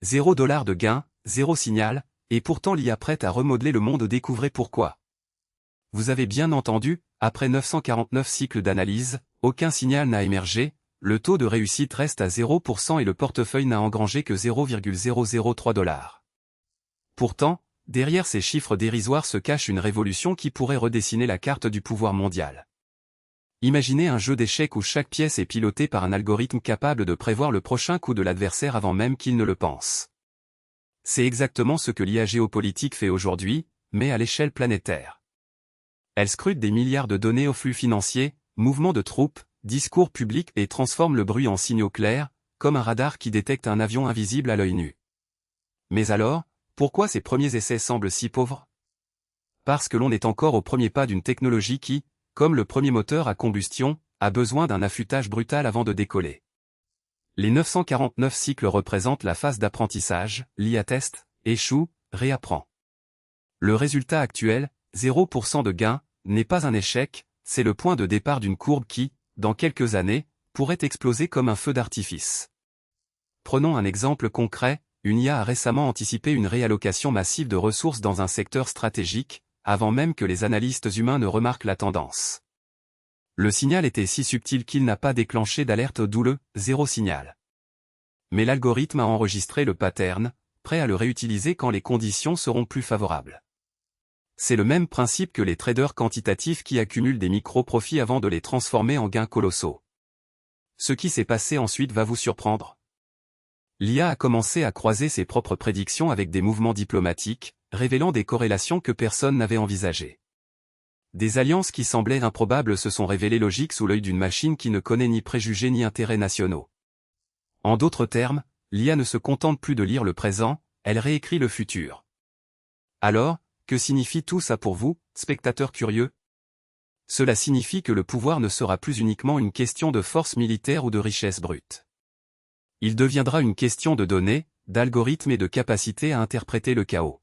$0 de gain, zéro signal, et pourtant l'IA prête à remodeler le monde. Découvrez pourquoi. Vous avez bien entendu, après 949 cycles d'analyse, aucun signal n'a émergé, le taux de réussite reste à 0% et le portefeuille n'a engrangé que $0,003. Pourtant, derrière ces chiffres dérisoires se cache une révolution qui pourrait redessiner la carte du pouvoir mondial. Imaginez un jeu d'échecs où chaque pièce est pilotée par un algorithme capable de prévoir le prochain coup de l'adversaire avant même qu'il ne le pense. C'est exactement ce que l'IA géopolitique fait aujourd'hui, mais à l'échelle planétaire. Elle scrute des milliards de données au flux financier, mouvements de troupes, discours publics et transforme le bruit en signaux clairs, comme un radar qui détecte un avion invisible à l'œil nu. Mais alors, pourquoi ces premiers essais semblent si pauvres? Parce que l'on est encore au premier pas d'une technologie qui, comme le premier moteur à combustion, a besoin d'un affûtage brutal avant de décoller. Les 949 cycles représentent la phase d'apprentissage, l'IA teste, échoue, réapprend. Le résultat actuel, 0% de gain, n'est pas un échec, c'est le point de départ d'une courbe qui, dans quelques années, pourrait exploser comme un feu d'artifice. Prenons un exemple concret, une IA a récemment anticipé une réallocation massive de ressources dans un secteur stratégique, avant même que les analystes humains ne remarquent la tendance. Le signal était si subtil qu'il n'a pas déclenché d'alerte d'où le « zéro signal ». Mais l'algorithme a enregistré le pattern, prêt à le réutiliser quand les conditions seront plus favorables. C'est le même principe que les traders quantitatifs qui accumulent des micro-profits avant de les transformer en gains colossaux. Ce qui s'est passé ensuite va vous surprendre. L'IA a commencé à croiser ses propres prédictions avec des mouvements diplomatiques, révélant des corrélations que personne n'avait envisagées. Des alliances qui semblaient improbables se sont révélées logiques sous l'œil d'une machine qui ne connaît ni préjugés ni intérêts nationaux. En d'autres termes, l'IA ne se contente plus de lire le présent, elle réécrit le futur. Alors, que signifie tout ça pour vous, spectateurs curieux? Cela signifie que le pouvoir ne sera plus uniquement une question de force militaire ou de richesse brute. Il deviendra une question de données, d'algorithmes et de capacité à interpréter le chaos.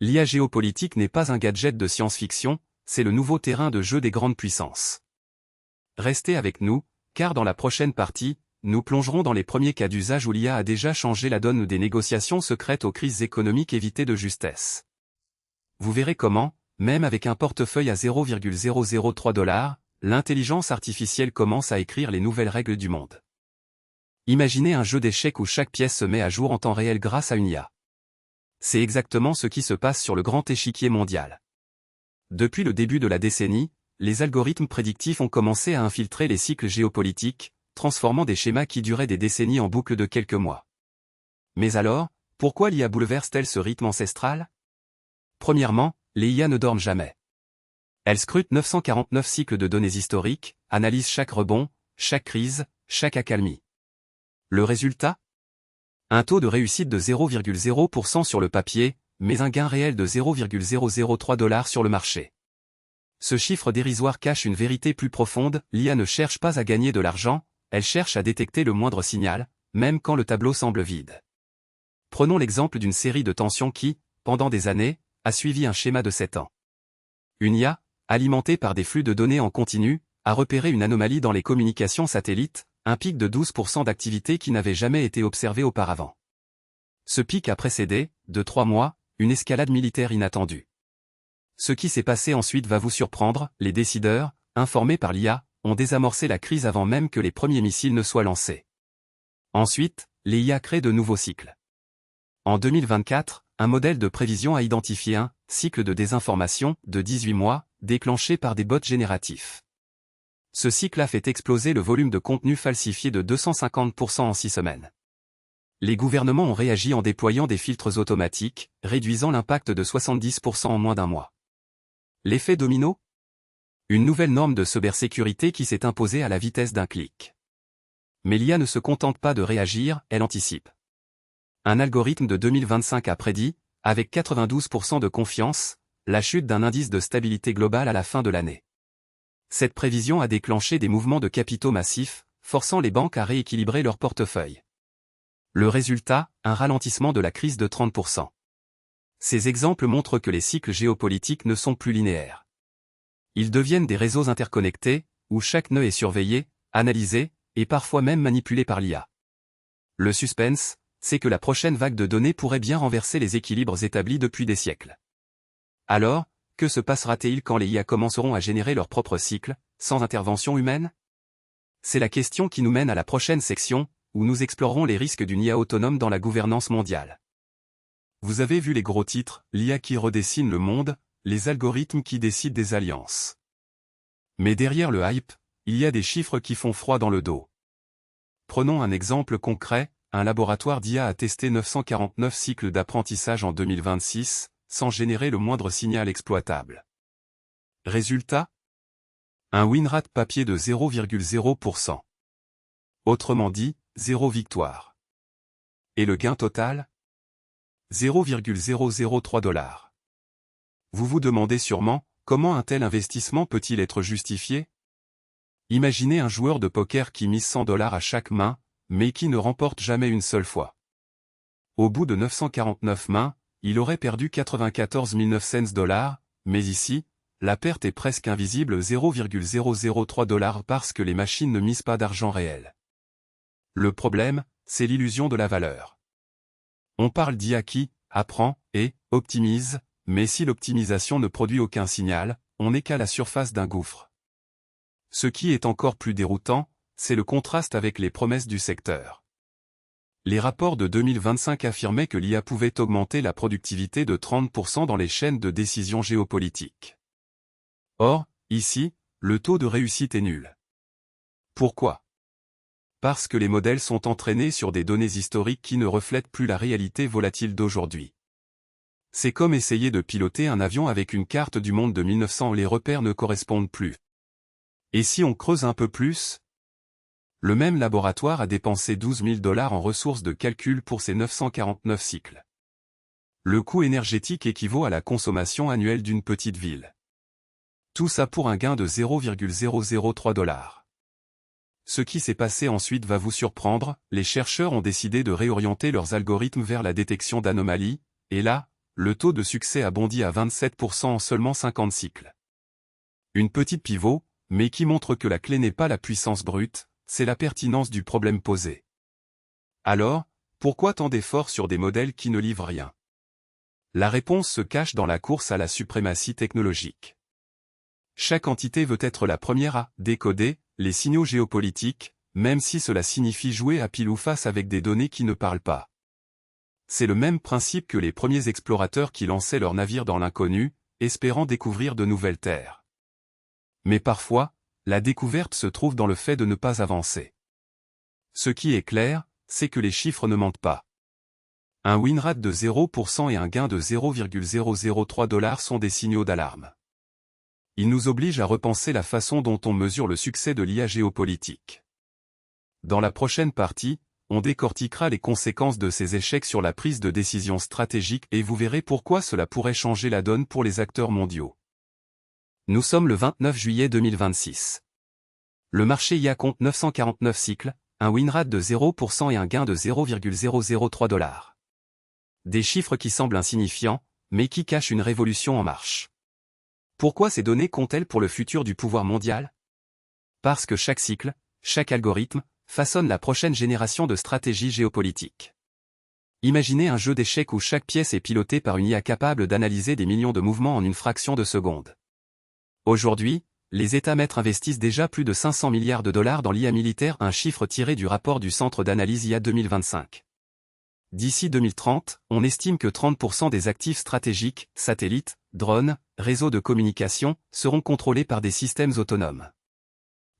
L'IA géopolitique n'est pas un gadget de science-fiction, c'est le nouveau terrain de jeu des grandes puissances. Restez avec nous, car dans la prochaine partie, nous plongerons dans les premiers cas d'usage où l'IA a déjà changé la donne des négociations secrètes aux crises économiques évitées de justesse. Vous verrez comment, même avec un portefeuille à $0,003, l'intelligence artificielle commence à écrire les nouvelles règles du monde. Imaginez un jeu d'échecs où chaque pièce se met à jour en temps réel grâce à une IA. C'est exactement ce qui se passe sur le grand échiquier mondial. Depuis le début de la décennie, les algorithmes prédictifs ont commencé à infiltrer les cycles géopolitiques, transformant des schémas qui duraient des décennies en boucles de quelques mois. Mais alors, pourquoi l'IA bouleverse-t-elle ce rythme ancestral? Premièrement, les IA ne dorment jamais. Elles scrutent 949 cycles de données historiques, analysent chaque rebond, chaque crise, chaque accalmie. Le résultat? Un taux de réussite de 0,0% sur le papier, mais un gain réel de $0,003 sur le marché. Ce chiffre dérisoire cache une vérité plus profonde, l'IA ne cherche pas à gagner de l'argent, elle cherche à détecter le moindre signal, même quand le tableau semble vide. Prenons l'exemple d'une série de tensions qui, pendant des années, a suivi un schéma de 7 ans. Une IA, alimentée par des flux de données en continu, a repéré une anomalie dans les communications satellites, un pic de 12% d'activité qui n'avait jamais été observé auparavant. Ce pic a précédé, de 3 mois, une escalade militaire inattendue. Ce qui s'est passé ensuite va vous surprendre, les décideurs, informés par l'IA, ont désamorcé la crise avant même que les premiers missiles ne soient lancés. Ensuite, les IA créent de nouveaux cycles. En 2024, un modèle de prévision a identifié un cycle de désinformation de 18 mois, déclenché par des bots génératifs. Ce cycle a fait exploser le volume de contenu falsifié de 250% en 6 semaines. Les gouvernements ont réagi en déployant des filtres automatiques, réduisant l'impact de 70% en moins d'un mois. L'effet domino? Une nouvelle norme de cybersécurité qui s'est imposée à la vitesse d'un clic. Mais l'IA ne se contente pas de réagir, elle anticipe. Un algorithme de 2025 a prédit, avec 92% de confiance, la chute d'un indice de stabilité globale à la fin de l'année. Cette prévision a déclenché des mouvements de capitaux massifs, forçant les banques à rééquilibrer leur portefeuille. Le résultat, un ralentissement de la crise de 30%. Ces exemples montrent que les cycles géopolitiques ne sont plus linéaires. Ils deviennent des réseaux interconnectés, où chaque nœud est surveillé, analysé, et parfois même manipulé par l'IA. Le suspense, c'est que la prochaine vague de données pourrait bien renverser les équilibres établis depuis des siècles. Alors, que se passera-t-il quand les IA commenceront à générer leur propre cycle, sans intervention humaine? C'est la question qui nous mène à la prochaine section, où nous explorerons les risques d'une IA autonome dans la gouvernance mondiale. Vous avez vu les gros titres, l'IA qui redessine le monde, les algorithmes qui décident des alliances. Mais derrière le hype, il y a des chiffres qui font froid dans le dos. Prenons un exemple concret, un laboratoire d'IA a testé 949 cycles d'apprentissage en 2026, sans générer le moindre signal exploitable. Résultat? Un win-rate papier de 0,0%. Autrement dit, 0 victoire. Et le gain total? 0,003 $. Vous vous demandez sûrement, comment un tel investissement peut-il être justifié? Imaginez un joueur de poker qui mise 100 $ à chaque main, mais qui ne remporte jamais une seule fois. Au bout de 949 mains, il aurait perdu 94 900 $, mais ici, la perte est presque invisible 0,003 $ parce que les machines ne misent pas d'argent réel. Le problème, c'est l'illusion de la valeur. On parle d'IA qui apprend et optimise, mais si l'optimisation ne produit aucun signal, on n'est qu'à la surface d'un gouffre. Ce qui est encore plus déroutant, c'est le contraste avec les promesses du secteur. Les rapports de 2025 affirmaient que l'IA pouvait augmenter la productivité de 30% dans les chaînes de décision géopolitiques. Or, ici, le taux de réussite est nul. Pourquoi? Parce que les modèles sont entraînés sur des données historiques qui ne reflètent plus la réalité volatile d'aujourd'hui. C'est comme essayer de piloter un avion avec une carte du monde de 1900 où les repères ne correspondent plus. Et si on creuse un peu plus? Le même laboratoire a dépensé 12 000 $ en ressources de calcul pour ses 949 cycles. Le coût énergétique équivaut à la consommation annuelle d'une petite ville. Tout ça pour un gain de 0,003 $. Ce qui s'est passé ensuite va vous surprendre, les chercheurs ont décidé de réorienter leurs algorithmes vers la détection d'anomalies, et là, le taux de succès a bondi à 27% en seulement 50 cycles. Une petite pivot, mais qui montre que la clé n'est pas la puissance brute, c'est la pertinence du problème posé. Alors, pourquoi tant d'efforts sur des modèles qui ne livrent rien? La réponse se cache dans la course à la suprématie technologique. Chaque entité veut être la première à décoder les signaux géopolitiques, même si cela signifie jouer à pile ou face avec des données qui ne parlent pas. C'est le même principe que les premiers explorateurs qui lançaient leurs navires dans l'inconnu, espérant découvrir de nouvelles terres. Mais parfois, la découverte se trouve dans le fait de ne pas avancer. Ce qui est clair, c'est que les chiffres ne mentent pas. Un win rate de 0% et un gain de 0,003 $ sont des signaux d'alarme. Ils nous obligent à repenser la façon dont on mesure le succès de l'IA géopolitique. Dans la prochaine partie, on décortiquera les conséquences de ces échecs sur la prise de décision stratégique et vous verrez pourquoi cela pourrait changer la donne pour les acteurs mondiaux. Nous sommes le 29 juillet 2026. Le marché IA compte 949 cycles, un win rate de 0% et un gain de 0,003 $. Des chiffres qui semblent insignifiants, mais qui cachent une révolution en marche. Pourquoi ces données comptent-elles pour le futur du pouvoir mondial? Parce que chaque cycle, chaque algorithme, façonne la prochaine génération de stratégies géopolitiques. Imaginez un jeu d'échecs où chaque pièce est pilotée par une IA capable d'analyser des millions de mouvements en une fraction de seconde. Aujourd'hui, les États maîtres investissent déjà plus de 500 milliards de dollars dans l'IA militaire, un chiffre tiré du rapport du Centre d'analyse IA 2025. D'ici 2030, on estime que 30% des actifs stratégiques, satellites, drones, réseaux de communication, seront contrôlés par des systèmes autonomes.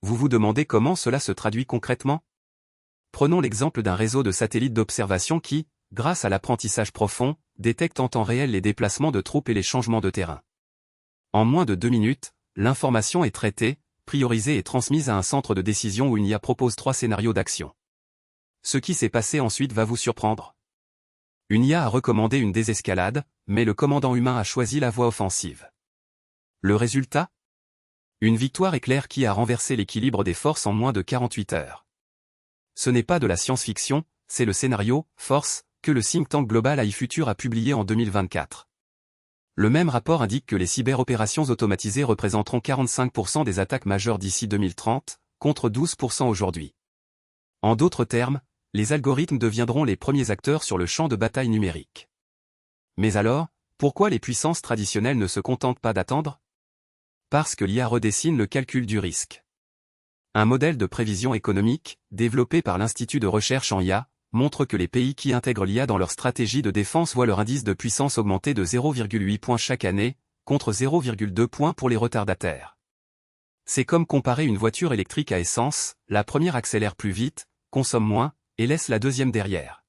Vous vous demandez comment cela se traduit concrètement? Prenons l'exemple d'un réseau de satellites d'observation qui, grâce à l'apprentissage profond, détecte en temps réel les déplacements de troupes et les changements de terrain. En moins de 2 minutes, l'information est traitée, priorisée et transmise à un centre de décision où une IA propose 3 scénarios d'action. Ce qui s'est passé ensuite va vous surprendre. Une IA a recommandé une désescalade, mais le commandant humain a choisi la voie offensive. Le résultat? Une victoire éclair qui a renversé l'équilibre des forces en moins de 48 heures. Ce n'est pas de la science-fiction, c'est le scénario « Force » que le think tank Global AI Future a publié en 2024. Le même rapport indique que les cyberopérations automatisées représenteront 45% des attaques majeures d'ici 2030, contre 12% aujourd'hui. En d'autres termes, les algorithmes deviendront les premiers acteurs sur le champ de bataille numérique. Mais alors, pourquoi les puissances traditionnelles ne se contentent pas d'attendre? Parce que l'IA redessine le calcul du risque. Un modèle de prévision économique, développé par l'Institut de recherche en IA, montre que les pays qui intègrent l'IA dans leur stratégie de défense voient leur indice de puissance augmenter de 0,8 points chaque année, contre 0,2 points pour les retardataires. C'est comme comparer une voiture électrique à essence, la première accélère plus vite, consomme moins, et laisse la deuxième derrière.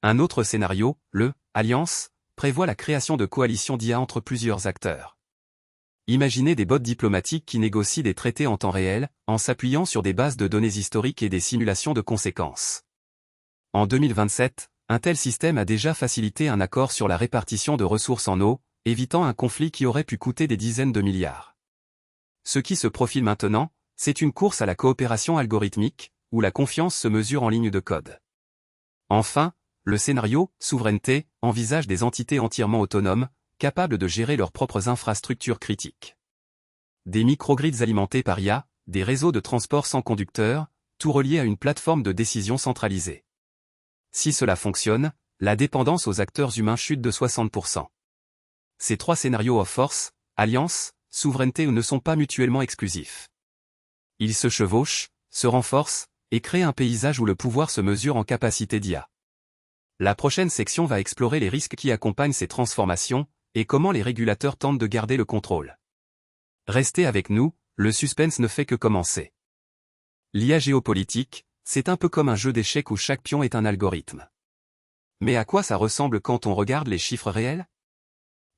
Un autre scénario, le « Alliance », prévoit la création de coalitions d'IA entre plusieurs acteurs. Imaginez des bots diplomatiques qui négocient des traités en temps réel, en s'appuyant sur des bases de données historiques et des simulations de conséquences. En 2027, un tel système a déjà facilité un accord sur la répartition de ressources en eau, évitant un conflit qui aurait pu coûter des dizaines de milliards. Ce qui se profile maintenant, c'est une course à la coopération algorithmique, où la confiance se mesure en ligne de code. Enfin, le scénario « Souveraineté » envisage des entités entièrement autonomes, capables de gérer leurs propres infrastructures critiques. Des microgrids alimentés par IA, des réseaux de transport sans conducteurs, tout relié à une plateforme de décision centralisée. Si cela fonctionne, la dépendance aux acteurs humains chute de 60%. Ces trois scénarios of force, alliance, souveraineté ne sont pas mutuellement exclusifs. Ils se chevauchent, se renforcent, et créent un paysage où le pouvoir se mesure en capacité d'IA. La prochaine section va explorer les risques qui accompagnent ces transformations, et comment les régulateurs tentent de garder le contrôle. Restez avec nous, le suspense ne fait que commencer. L'IA géopolitique, c'est un peu comme un jeu d'échecs où chaque pion est un algorithme. Mais à quoi ça ressemble quand on regarde les chiffres réels?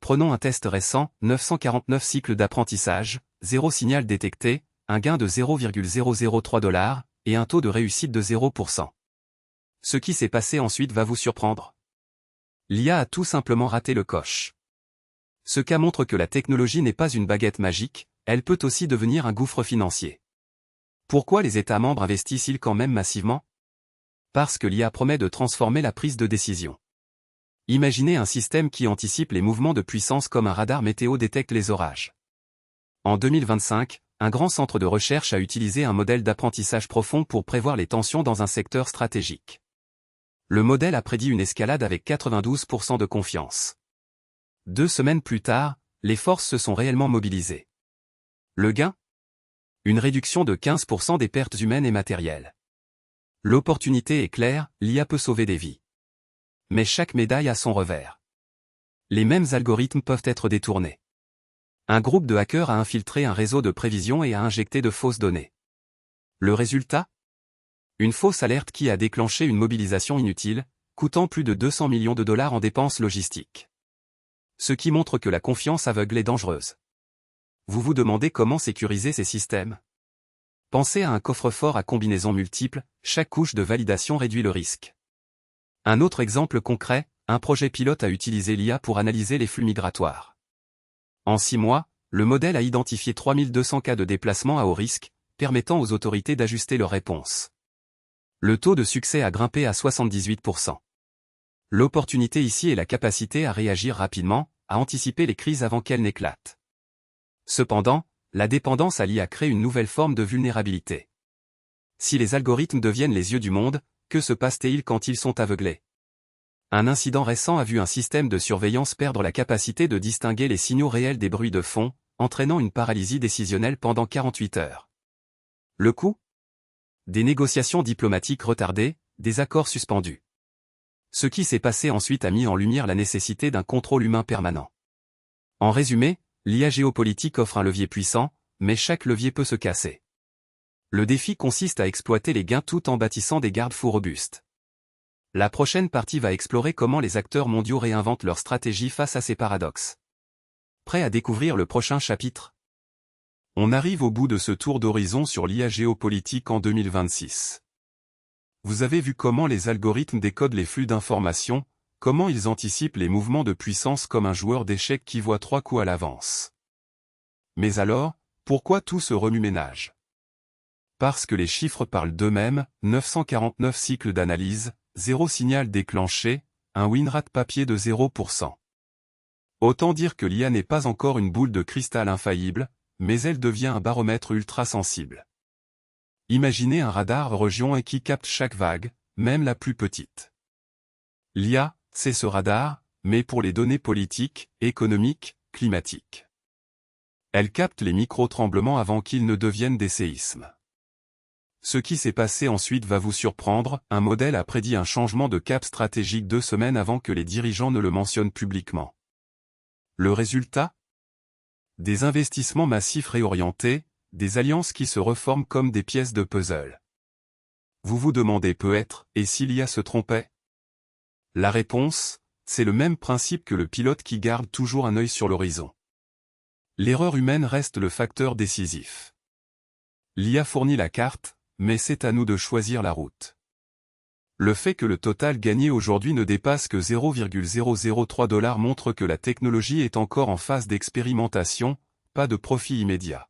Prenons un test récent, 949 cycles d'apprentissage, 0 signal détecté, un gain de 0,003 $, et un taux de réussite de 0%. Ce qui s'est passé ensuite va vous surprendre. L'IA a tout simplement raté le coche. Ce cas montre que la technologie n'est pas une baguette magique, elle peut aussi devenir un gouffre financier. Pourquoi les États membres investissent-ils quand même massivement? Parce que l'IA promet de transformer la prise de décision. Imaginez un système qui anticipe les mouvements de puissance comme un radar météo détecte les orages. En 2025, un grand centre de recherche a utilisé un modèle d'apprentissage profond pour prévoir les tensions dans un secteur stratégique. Le modèle a prédit une escalade avec 92% de confiance. 2 semaines plus tard, les forces se sont réellement mobilisées. Le gain? Une réduction de 15% des pertes humaines et matérielles. L'opportunité est claire, l'IA peut sauver des vies. Mais chaque médaille a son revers. Les mêmes algorithmes peuvent être détournés. Un groupe de hackers a infiltré un réseau de prévision et a injecté de fausses données. Le résultat? Une fausse alerte qui a déclenché une mobilisation inutile, coûtant plus de 200 millions de dollars en dépenses logistiques. Ce qui montre que la confiance aveugle est dangereuse. Vous vous demandez comment sécuriser ces systèmes? Pensez à un coffre-fort à combinaisons multiples, chaque couche de validation réduit le risque. Un autre exemple concret, un projet pilote a utilisé l'IA pour analyser les flux migratoires. En 6 mois, le modèle a identifié 3200 cas de déplacement à haut risque, permettant aux autorités d'ajuster leurs réponses. Le taux de succès a grimpé à 78%. L'opportunité ici est la capacité à réagir rapidement, à anticiper les crises avant qu'elles n'éclatent. Cependant, la dépendance à l'IA crée une nouvelle forme de vulnérabilité. Si les algorithmes deviennent les yeux du monde, que se passe-t-il quand ils sont aveuglés? Un incident récent a vu un système de surveillance perdre la capacité de distinguer les signaux réels des bruits de fond, entraînant une paralysie décisionnelle pendant 48 heures. Le coût? Des négociations diplomatiques retardées, des accords suspendus. Ce qui s'est passé ensuite a mis en lumière la nécessité d'un contrôle humain permanent. En résumé, l'IA géopolitique offre un levier puissant, mais chaque levier peut se casser. Le défi consiste à exploiter les gains tout en bâtissant des garde-fous robustes. La prochaine partie va explorer comment les acteurs mondiaux réinventent leur stratégie face à ces paradoxes. Prêt à découvrir le prochain chapitre? On arrive au bout de ce tour d'horizon sur l'IA géopolitique en 2026. Vous avez vu comment les algorithmes décodent les flux d'informations, comment ils anticipent les mouvements de puissance comme un joueur d'échecs qui voit 3 coups à l'avance. Mais alors, pourquoi tout ce remue-ménage? Parce que les chiffres parlent d'eux-mêmes, 949 cycles d'analyse, 0 signal déclenché, un win rate papier de 0%. Autant dire que l'IA n'est pas encore une boule de cristal infaillible, mais elle devient un baromètre ultra sensible. Imaginez un radar région qui capte chaque vague, même la plus petite. L'IA, c'est ce radar, mais pour les données politiques, économiques, climatiques. Elle capte les micro-tremblements avant qu'ils ne deviennent des séismes. Ce qui s'est passé ensuite va vous surprendre, un modèle a prédit un changement de cap stratégique 2 semaines avant que les dirigeants ne le mentionnent publiquement. Le résultat ? Des investissements massifs réorientés, des alliances qui se reforment comme des pièces de puzzle. Vous vous demandez peut-être, et si l'IA se trompait ? La réponse, c'est le même principe que le pilote qui garde toujours un œil sur l'horizon. L'erreur humaine reste le facteur décisif. L'IA fournit la carte, mais c'est à nous de choisir la route. Le fait que le total gagné aujourd'hui ne dépasse que 0,003 $ montre que la technologie est encore en phase d'expérimentation, pas de profit immédiat.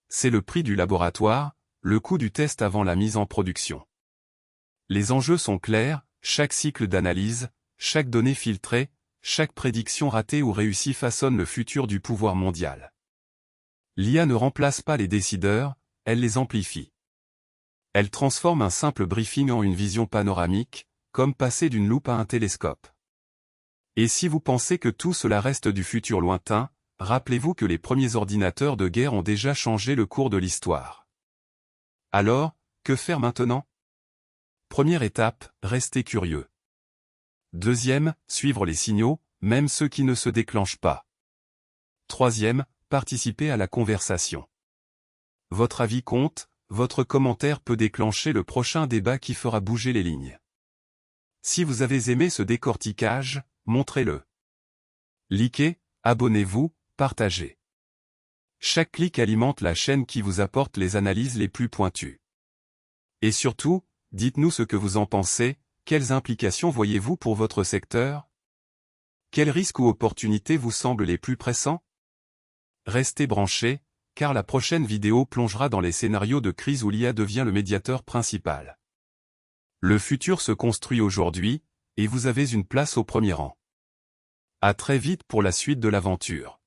C'est le prix du laboratoire, le coût du test avant la mise en production. Les enjeux sont clairs, chaque cycle d'analyse, chaque donnée filtrée, chaque prédiction ratée ou réussie façonne le futur du pouvoir mondial. L'IA ne remplace pas les décideurs, elle les amplifie. Elle transforme un simple briefing en une vision panoramique, comme passer d'une loupe à un télescope. Et si vous pensez que tout cela reste du futur lointain, rappelez-vous que les premiers ordinateurs de guerre ont déjà changé le cours de l'histoire. Alors, que faire maintenant ? Première étape, restez curieux. Deuxième, suivre les signaux, même ceux qui ne se déclenchent pas. Troisième, participer à la conversation. Votre avis compte, votre commentaire peut déclencher le prochain débat qui fera bouger les lignes. Si vous avez aimé ce décortiquage, montrez-le. Likez, abonnez-vous, partagez. Chaque clic alimente la chaîne qui vous apporte les analyses les plus pointues. Et surtout, dites-nous ce que vous en pensez, quelles implications voyez-vous pour votre secteur ? Quels risques ou opportunités vous semblent les plus pressants ? Restez branchés, car la prochaine vidéo plongera dans les scénarios de crise où l'IA devient le médiateur principal. Le futur se construit aujourd'hui, et vous avez une place au premier rang. À très vite pour la suite de l'aventure.